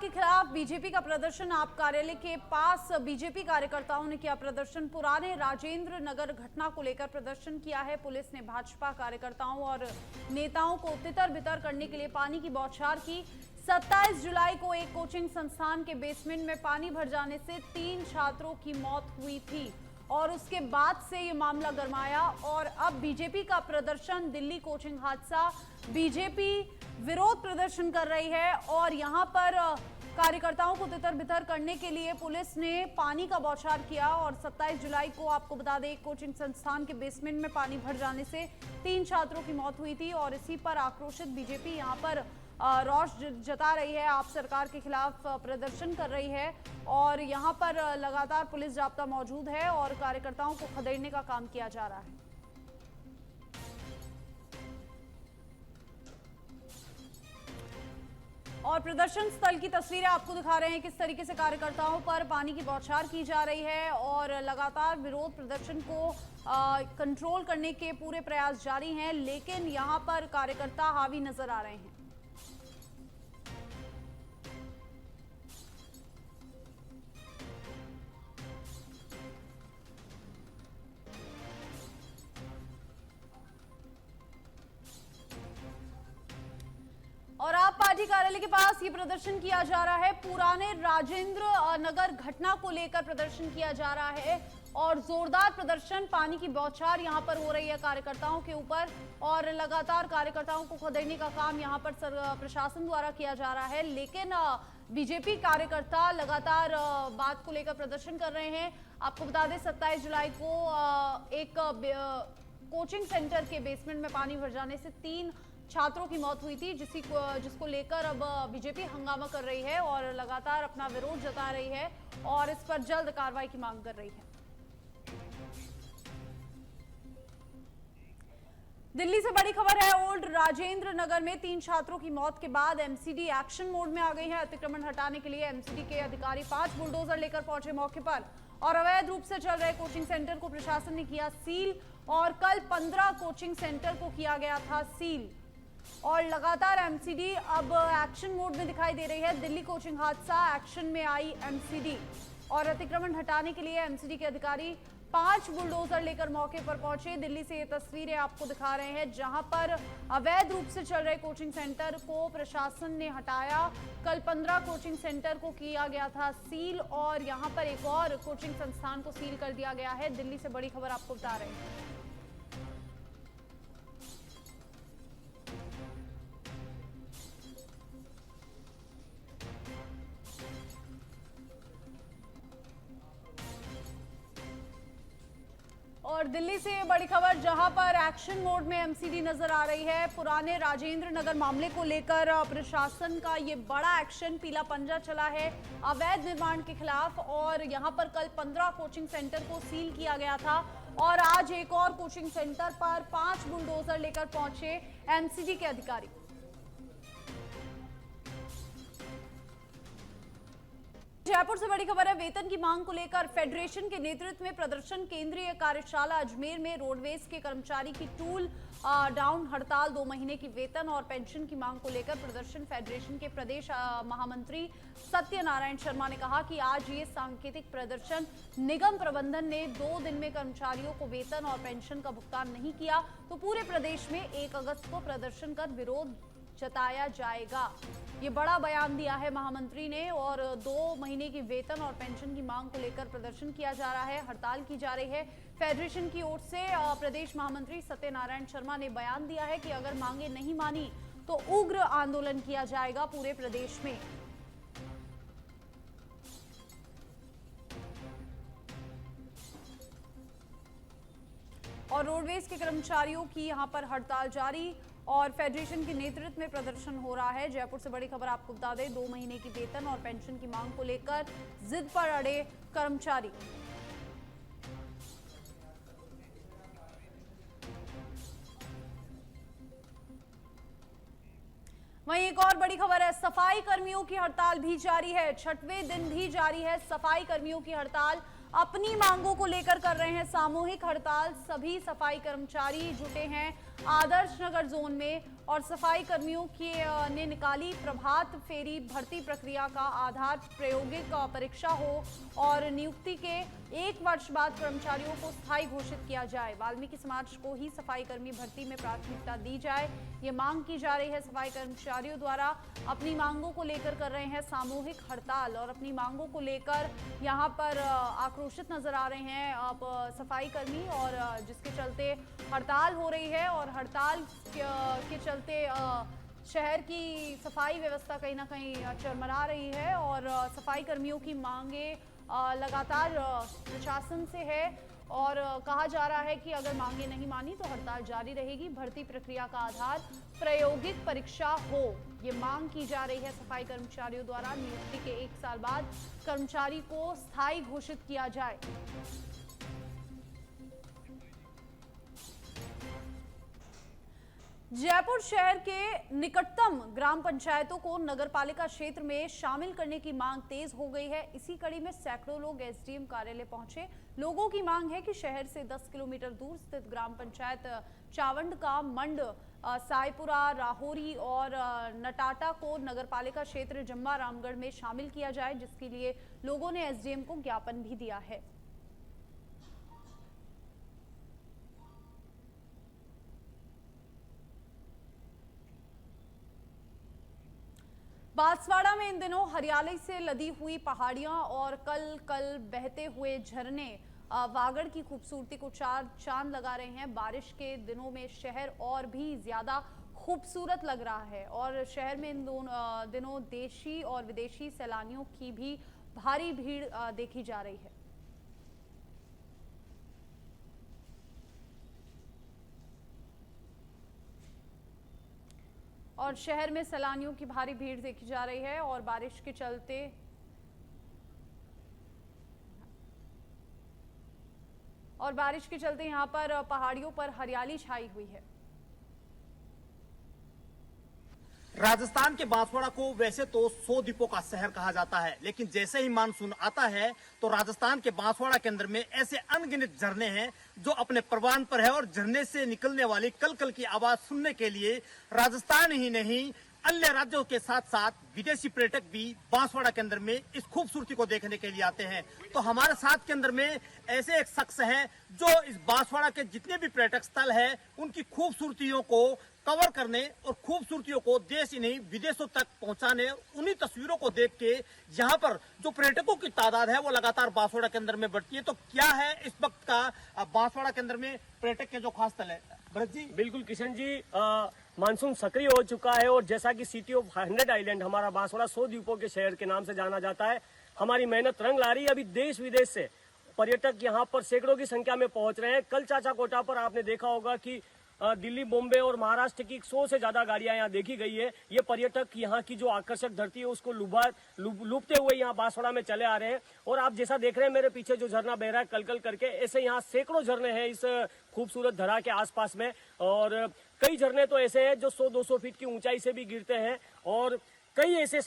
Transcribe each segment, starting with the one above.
के खिलाफ बीजेपी का प्रदर्शन। आप कार्यालय के पास बीजेपी कार्यकर्ताओं ने किया प्रदर्शन। पुराने राजेंद्र नगर घटना को लेकर प्रदर्शन किया है। पुलिस ने भाजपा कार्यकर्ताओं और नेताओं को तितर बितर करने के लिए पानी की बौछार की। 27 जुलाई को एक कोचिंग संस्थान के बेसमेंट में पानी भर जाने से 3 छात्रों की मौत हुई थी और उसके बाद से ये मामला गरमाया और अब बीजेपी का प्रदर्शन। दिल्ली कोचिंग हादसा, बीजेपी विरोध प्रदर्शन कर रही है और यहां पर कार्यकर्ताओं को तितर बितर करने के लिए पुलिस ने पानी का बौछार किया। और 27 जुलाई को आपको बता दें, एक कोचिंग संस्थान के बेसमेंट में पानी भर जाने से 3 छात्रों की मौत हुई थी और इसी पर आक्रोशित बीजेपी यहां पर रोष जता रही है, आप सरकार के खिलाफ प्रदर्शन कर रही है और यहां पर लगातार पुलिस जाब्ता मौजूद है और कार्यकर्ताओं को खदेड़ने का काम किया जा रहा है। और प्रदर्शन स्थल की तस्वीरें आपको दिखा रहे हैं किस तरीके से कार्यकर्ताओं पर पानी की बौछार की जा रही है और लगातार विरोध प्रदर्शन को कंट्रोल करने के पूरे प्रयास जारी हैं, लेकिन यहां पर कार्यकर्ता हावी नजर आ रहे हैं। और आप पार्टी कार्यालय के पास ये प्रदर्शन किया जा रहा है। पुराने राजेंद्र नगर घटना को लेकर प्रदर्शन किया जा रहा है और जोरदार प्रदर्शन, पानी की बौछार यहां पर हो रही है कार्यकर्ताओं के ऊपर और लगातार कार्यकर्ताओं को खदेड़ने का काम यहां पर प्रशासन द्वारा किया जा रहा है। लेकिन बीजेपी कार्यकर्ता लगातार बात को लेकर प्रदर्शन कर रहे हैं। आपको बता दें, 27 जुलाई को एक कोचिंग सेंटर के बेसमेंट में पानी भर जाने से 3 छात्रों की मौत हुई थी, जिसको लेकर अब बीजेपी हंगामा कर रही है और लगातार अपना विरोध जता रही है और इस पर जल्द कार्रवाई की मांग कर रही है। दिल्ली से बड़ी खबर है। ओल्ड राजेंद्र नगर में 3 छात्रों की मौत के बाद एमसीडी एक्शन मोड में आ गई है। अतिक्रमण हटाने के लिए एमसीडी के अधिकारी 5 बुलडोजर लेकर पहुंचे मौके पर और अवैध रूप से चल रहे कोचिंग सेंटर को प्रशासन ने किया सील और कल 15 कोचिंग सेंटर को किया गया था सील और लगातार एमसीडी अब एक्शन मोड में दिखाई दे रही है। दिल्ली कोचिंग हादसा, एक्शन में आई एमसीडी और अतिक्रमण हटाने के लिए एमसीडी के अधिकारी 5 बुलडोजर लेकर मौके पर पहुंचे। दिल्ली से ये तस्वीरें आपको दिखा रहे हैं जहां पर अवैध रूप से चल रहे कोचिंग सेंटर को प्रशासन ने हटाया। कल 15 कोचिंग सेंटर को किया गया था सील और यहां पर एक और कोचिंग संस्थान को सील कर दिया गया है। दिल्ली से बड़ी खबर आपको बता रहे हैं। और दिल्ली से बड़ी खबर जहां पर एक्शन मोड में एमसीडी नजर आ रही है। पुराने राजेंद्र नगर मामले को लेकर प्रशासन का ये बड़ा एक्शन, पीला पंजा चला है अवैध निर्माण के खिलाफ और यहां पर कल 15 कोचिंग सेंटर को सील किया गया था और आज एक और कोचिंग सेंटर पर 5 बुलडोजर लेकर पहुंचे एमसीडी के अधिकारी। जयपुर से बड़ी खबर है। वेतन की मांग को लेकर फेडरेशन के नेतृत्व में प्रदर्शन। केंद्रीय कार्यशाला अजमेर में रोडवेज के कर्मचारी की टूल डाउन हड़ताल, 2 महीने की वेतन और पेंशन की मांग को लेकर प्रदर्शन। फेडरेशन के प्रदेश महामंत्री सत्यनारायण शर्मा ने कहा कि आज ये सांकेतिक प्रदर्शन, निगम प्रबंधन ने 2 दिन में कर्मचारियों को वेतन और पेंशन का भुगतान नहीं किया तो पूरे प्रदेश में 1 अगस्त को प्रदर्शन कर विरोध जताया जाएगा। ये बड़ा बयान दिया है महामंत्री ने और 2 महीने की वेतन और पेंशन की मांग को लेकर प्रदर्शन किया जा रहा है, हड़ताल की जा रही है। फेडरेशन की ओर से प्रदेश महामंत्री सत्यनारायण शर्मा ने बयान दिया है कि अगर मांगे नहीं मानी तो उग्र आंदोलन किया जाएगा पूरे प्रदेश में। और रोडवेज के कर्मचारियों की यहां पर हड़ताल जारी और फेडरेशन के नेतृत्व में प्रदर्शन हो रहा है। जयपुर से बड़ी खबर आपको बता दें, 2 महीने की वेतन और पेंशन की मांग को लेकर जिद पर अड़े कर्मचारी। वहीं एक और बड़ी खबर है, सफाई कर्मियों की हड़ताल भी जारी है। 6वें दिन भी जारी है सफाई कर्मियों की हड़ताल। अपनी मांगों को लेकर कर रहे हैं सामूहिक हड़ताल। सभी सफाई कर्मचारी जुटे हैं आदर्श नगर जोन में और सफाई कर्मियों ने निकाली प्रभात फेरी। भर्ती प्रक्रिया का आधार प्रायोगिक परीक्षा हो और नियुक्ति के 1 वर्ष बाद कर्मचारियों को स्थायी घोषित किया जाए। वाल्मीकि समाज को ही सफाई कर्मी भर्ती में प्राथमिकता दी जाए, ये मांग की जा रही है। सफाई कर्मचारियों द्वारा अपनी मांगों को लेकर कर रहे हैं सामूहिक हड़ताल और अपनी मांगों को लेकर यहाँ पर आक्रोशित नजर आ रहे हैं अब सफाई कर्मी, और जिसके चलते हड़ताल हो रही है। और हड़ताल के चलते शहर की सफाई व्यवस्था कहीं ना कहीं चरमरा रही है और सफाई कर्मियों की मांगे लगातार प्रशासन से है और कहा जा रहा है कि अगर मांगे नहीं मानी तो हड़ताल जारी रहेगी। भर्ती प्रक्रिया का आधार प्रायोगिक परीक्षा हो, ये मांग की जा रही है सफाई कर्मचारियों द्वारा। नियुक्ति के 1 साल बाद कर्मचारी को स्थायी घोषित किया जाए। जयपुर शहर के निकटतम ग्राम पंचायतों को नगरपालिका क्षेत्र में शामिल करने की मांग तेज हो गई है। इसी कड़ी में सैकड़ों लोग एसडीएम कार्यालय पहुंचे। लोगों की मांग है कि शहर से 10 किलोमीटर दूर स्थित ग्राम पंचायत चावंड का मंड, साईपुरा, राहोरी और नटाटा को नगरपालिका क्षेत्र जम्मा रामगढ़ में शामिल किया जाए, जिसके लिए लोगों ने एसडीएम को ज्ञापन भी दिया है। बांसवाड़ा में इन दिनों हरियाली से लदी हुई पहाड़ियां और कल बहते हुए झरने वागड़ की खूबसूरती को चांद लगा रहे हैं। बारिश के दिनों में शहर और भी ज्यादा खूबसूरत लग रहा है और शहर में इन दिनों देशी और विदेशी सैलानियों की भी भारी भीड़ देखी जा रही है। और शहर में सैलानियों की भारी भीड़ देखी जा रही है और बारिश के चलते यहां पर पहाड़ियों पर हरियाली छाई हुई है। राजस्थान के बांसवाड़ा को वैसे तो 100 द्वीपों का शहर कहा जाता है, लेकिन जैसे ही मानसून आता है तो राजस्थान के बांसवाड़ा के अंदर में ऐसे अनगिनत झरने हैं जो अपने परवान पर है और झरने से निकलने वाली कल की आवाज सुनने के लिए राजस्थान ही नहीं अन्य राज्यों के साथ साथ विदेशी पर्यटक भी बांसवाड़ा के अंदर में इस खूबसूरती को देखने के लिए आते हैं। तो हमारे साथ के अंदर में ऐसे एक शख्स हैं जो इस बांसवाड़ा के जितने भी पर्यटक स्थल है उनकी खूबसूरतियों को कवर करने और खूबसूरतियों को देश ही नहीं विदेशों तक पहुंचाने, उन्हीं तस्वीरों को देख के यहाँ पर जो पर्यटकों की तादाद है वो लगातार बांसवाड़ा के अंदर में बढ़ती है। तो क्या है इस वक्त का बांसवाड़ा के अंदर में पर्यटक के जो खास स्थल है? भरत जी। बिल्कुल किशन जी, मानसून सक्रिय हो चुका है और जैसा कि सिटी ऑफ 100 आइलैंड हमारा बांसवाड़ा 100 द्वीपों के शहर के नाम से जाना जाता है, हमारी मेहनत रंग ला रही है। अभी देश विदेश से पर्यटक यहाँ पर सैकड़ों की संख्या में पहुंच रहे हैं। कल चाचा कोटा पर आपने देखा होगा कि दिल्ली, बॉम्बे और महाराष्ट्र की 100 से ज्यादा गाड़ियां यहाँ देखी गई है। ये पर्यटक यहाँ की जो आकर्षक धरती है उसको लुभाते हुए यहाँ बांसवाड़ा में चले आ रहे हैं। और आप जैसा देख रहे हैं मेरे पीछे जो झरना बह रहा है कल करके, ऐसे यहाँ सैकड़ों झरने हैं इस खूबसूरत धरा के आसपास में। और कई झरने तो ऐसे हैं जो 100-200 फीट की ऊंचाई से भी गिरते हैं और कई ऐसे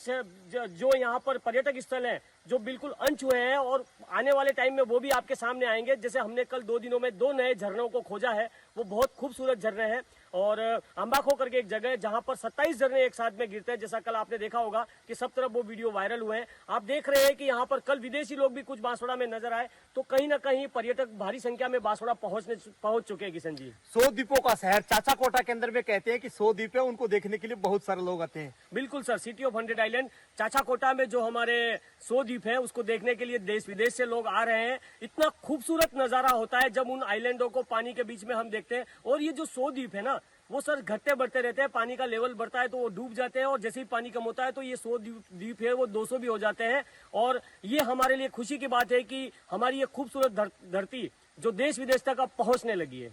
जो यहाँ पर पर्यटक स्थल हैं जो बिल्कुल अनछुए हैं और आने वाले टाइम में वो भी आपके सामने आएंगे। जैसे हमने कल 2 दिनों में 2 नए झरनों को खोजा है, वो बहुत खूबसूरत झरने हैं। और अंबाखो करके एक जगह है जहां पर 27 झरने एक साथ में गिरते हैं, जैसा कल आपने देखा होगा कि सब तरफ वो वीडियो वायरल हुए हैं। आप देख रहे हैं कि यहाँ पर कल विदेशी लोग भी कुछ बांसवाड़ा में नजर आए, तो कहीं ना कहीं पर्यटक भारी संख्या में बांसवाड़ा पहुंच चुके हैं। किशन जी, 100 द्वीपों का शहर चाचा कोटा के अंदर में कहते हैं कि 100 द्वीप है, उनको देखने के लिए बहुत सारे लोग आते हैं। बिल्कुल सर, सिटी ऑफ 100 आइलैंड चाचा कोटा में जो हमारे 100 द्वीप है उसको देखने के लिए देश विदेश से लोग आ रहे हैं। इतना खूबसूरत नजारा होता है जब उन आइलैंडों को पानी के बीच में हम देखते हैं। और ये जो 100 द्वीप है ना, वो सर घटते बढ़ते रहते हैं, पानी का लेवल बढ़ता है तो वो डूब जाते हैं और जैसे ही पानी कम होता है तो ये 100 द्वीप है वो 200 भी हो जाते हैं। और ये हमारे लिए खुशी की बात है कि हमारी ये खूबसूरत धरती जो देश विदेश तक अब पहुंचने लगी है।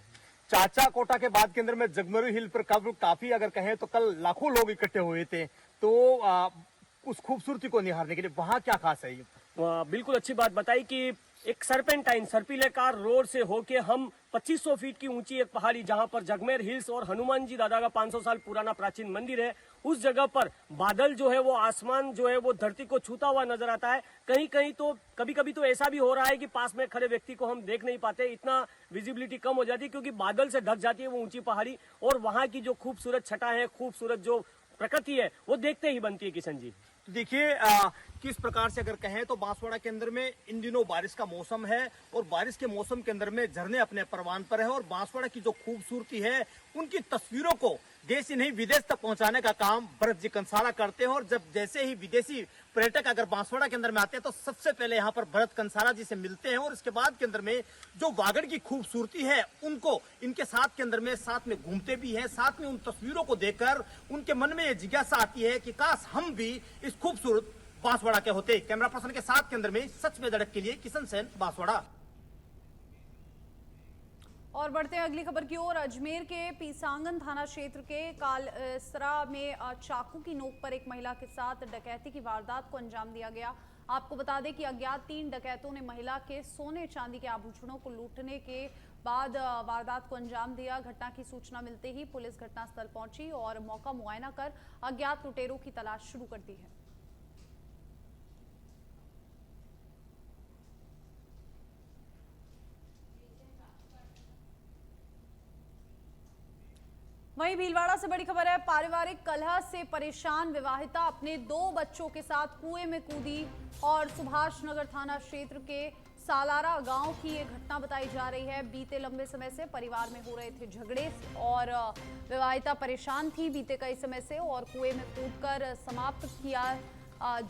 चाचा कोटा के बाद के अंदर में जगमरू हिल पर काफी अगर कहें तो कल लाखों लोग इकट्ठे हुए थे, तो उस खूबसूरती को निहारने के लिए वहां क्या खास है? बिल्कुल अच्छी बात बताई कि एक सरपेंटाइन सर्पिलेकार रोड से होके हम 2500 फीट की ऊंची एक पहाड़ी जहां पर जगमेर हिल्स और हनुमान जी दादा का 500 साल पुराना प्राचीन मंदिर है, उस जगह पर बादल जो है वो आसमान जो है वो धरती को छूता हुआ नजर आता है। कहीं कहीं तो कभी कभी तो ऐसा भी हो रहा है कि पास में खड़े व्यक्ति को हम देख नहीं पाते, इतना विजिबिलिटी कम हो जाती है क्योंकि बादल से ढक जाती है वो ऊंची पहाड़ी, और वहां की जो खूबसूरत छटा है, खूबसूरत जो प्रकृति है वो देखते ही बनती है। किशन जी देखिए किस प्रकार से अगर कहें तो बांसवाड़ा के अंदर में इन दिनों बारिश का मौसम है और बारिश के मौसम के अंदर में झरने अपने परवान पर है और बांसवाड़ा की जो खूबसूरती है उनकी तस्वीरों को देश ही नहीं विदेश तक पहुंचाने का काम भरत जी कंसारा करते हैं। और जब जैसे ही विदेशी पर्यटक अगर बांसवाड़ा के अंदर में आते हैं तो सबसे पहले यहाँ पर भरत कंसारा जी से मिलते हैं और इसके बाद के अंदर में जो वागड़ की खूबसूरती है उनको इनके साथ के अंदर में साथ में घूमते भी हैं। साथ में उन तस्वीरों को देखकर उनके मन में ये जिज्ञासा आती है कि काश हम भी इस खूबसूरत बांसवाड़ा के होते। कैमरा पर्सन के साथ के अंदर में सच में धड़क के लिए किशन सेन, बांसवाड़ा। और बढ़ते हैं अगली खबर की ओर। अजमेर के पीसांगन थाना क्षेत्र के कालसरा में चाकू की नोक पर एक महिला के साथ डकैती की वारदात को अंजाम दिया गया। आपको बता दें कि अज्ञात 3 डकैतों ने महिला के सोने चांदी के आभूषणों को लूटने के बाद वारदात को अंजाम दिया। घटना की सूचना मिलते ही पुलिस घटनास्थल पहुंची और मौका मुआयना कर अज्ञात लुटेरों की तलाश शुरू कर दी है। वहीं भीलवाड़ा से बड़ी खबर है। पारिवारिक कलह से परेशान विवाहिता अपने 2 बच्चों के साथ कुएं में कूदी और सुभाष नगर थाना क्षेत्र के सालारा गांव की ये घटना बताई जा रही है। बीते लंबे समय से परिवार में हो रहे थे झगड़े और विवाहिता परेशान थी बीते कई समय से और कुएं में कूदकर समाप्त किया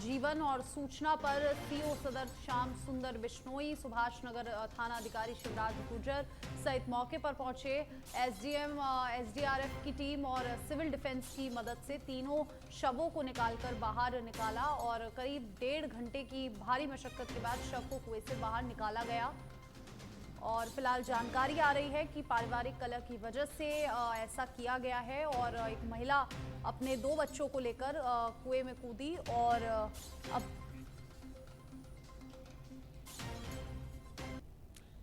जीवन। और सूचना पर सीओ सदर श्याम सुंदर बिश्नोई, सुभाष नगर थाना अधिकारी शिवराज गुर्जर सहित मौके पर पहुंचे। एसडीएम, एसडीआरएफ की टीम और सिविल डिफेंस की मदद से तीनों शवों को निकालकर बाहर निकाला और करीब 1.5 घंटे की भारी मशक्कत के बाद शव को कुएं से बाहर निकाला गया। और फिलहाल जानकारी आ रही है कि पारिवारिक कलह की वजह से ऐसा किया गया है और एक महिला अपने 2 बच्चों को लेकर कुएं में कूदी। और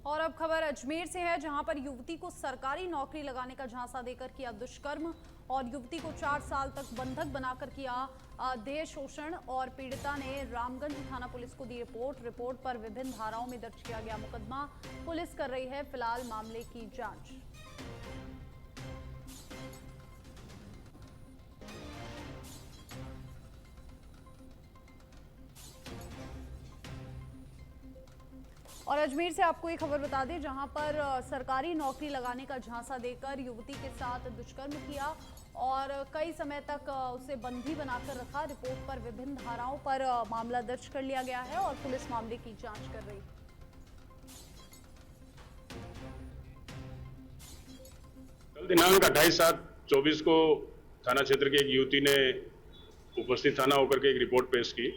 अब खबर अजमेर से है, जहां पर युवती को सरकारी नौकरी लगाने का झांसा देकर किया दुष्कर्म और युवती को 4 साल तक बंधक बनाकर किया देह शोषण और पीड़िता ने रामगंज थाना पुलिस को दी रिपोर्ट पर विभिन्न धाराओं में दर्ज किया गया मुकदमा। पुलिस कर रही है फिलहाल मामले की जांच। और अजमेर से आपको एक खबर बता दें, जहां पर सरकारी नौकरी लगाने का झांसा देकर युवती के साथ दुष्कर्म किया और कई समय तक उसे बंदी बनाकर रखा। रिपोर्ट पर विभिन्न धाराओं पर मामला दर्ज कर लिया गया है और पुलिस मामले की जांच कर रही है। कल दिनांक 28/7/24 को थाना क्षेत्र की एक युवती ने उपस्थित थाना होकर के एक रिपोर्ट पेश की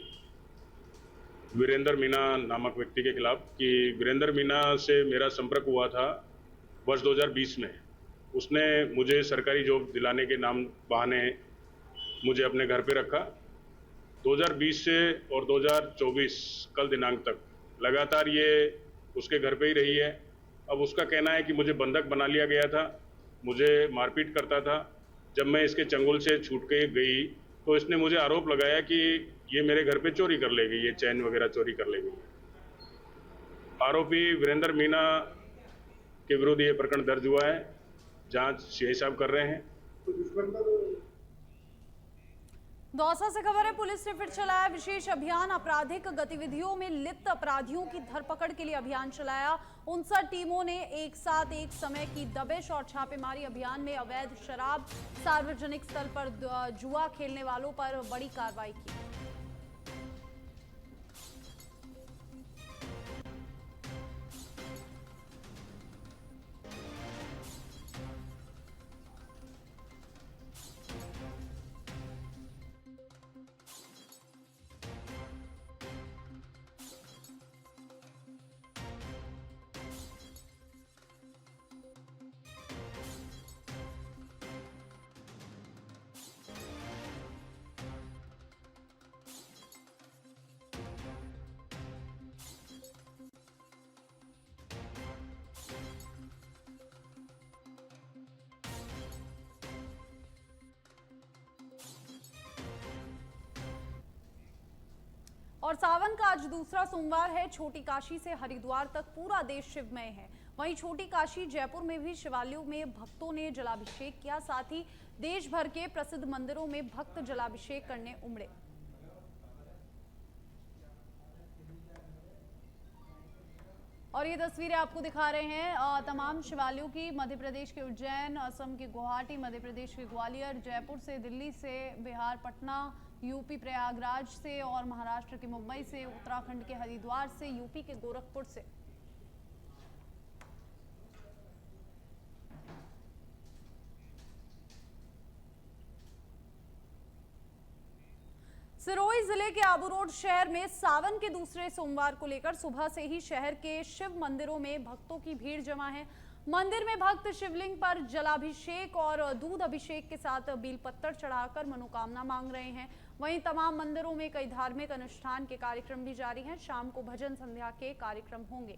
वीरेंद्र मीना नामक व्यक्ति के खिलाफ कि वीरेंद्र मीना से मेरा संपर्क हुआ था वर्ष 2020 में। उसने मुझे सरकारी जॉब दिलाने के नाम बहाने मुझे अपने घर पे रखा। 2020 से और 2024 कल दिनांक तक लगातार ये उसके घर पे ही रही है। अब उसका कहना है कि मुझे बंधक बना लिया गया था, मुझे मारपीट करता था। जब मैं इसके चंगुल से छूट के गई तो इसने मुझे आरोप लगाया कि ये मेरे घर पे चोरी कर ले गई, ये चैन वगैरह चोरी कर ले गई। आरोपी वीरेंद्र मीना के विरुद्ध ये प्रकरण दर्ज हुआ है, जांच सीआई साहब कर रहे हैं। दौसा से खबर है, पुलिस ने फिर चलाया विशेष अभियान। आपराधिक गतिविधियों में लिप्त अपराधियों की धरपकड़ के लिए अभियान चलाया। 59 टीमों ने एक साथ एक समय की दबिश और छापेमारी अभियान में अवैध शराब, सार्वजनिक स्थल पर जुआ खेलने वालों पर बड़ी कार्रवाई की। और सावन का आज दूसरा सोमवार है। छोटी काशी से हरिद्वार तक पूरा देश शिवमय है। वहीं छोटी काशी जयपुर में भी शिवालयों में भक्तों ने जलाभिषेक किया। साथ ही देश भर के प्रसिद्ध मंदिरों में भक्त जलाभिषेक करने उमड़े। और ये तस्वीरें आपको दिखा रहे हैं तमाम शिवालयों की। मध्य प्रदेश के उज्जैन, असम के गुवाहाटी, मध्य प्रदेश के ग्वालियर, जयपुर से, दिल्ली से, बिहार पटना, यूपी प्रयागराज से और महाराष्ट्र के मुंबई से, उत्तराखंड के हरिद्वार से, यूपी के गोरखपुर से। सिरोही जिले के आबू रोड शहर में सावन के दूसरे सोमवार को लेकर सुबह से ही शहर के शिव मंदिरों में भक्तों की भीड़ जमा है। मंदिर में भक्त शिवलिंग पर जलाभिषेक और दूध अभिषेक के साथ बेलपत्तर चढ़ाकर मनोकामना मांग रहे हैं। वहीं तमाम मंदिरों में कई धार्मिक अनुष्ठान के कार्यक्रम भी जारी हैं। शाम को भजन संध्या के कार्यक्रम होंगे।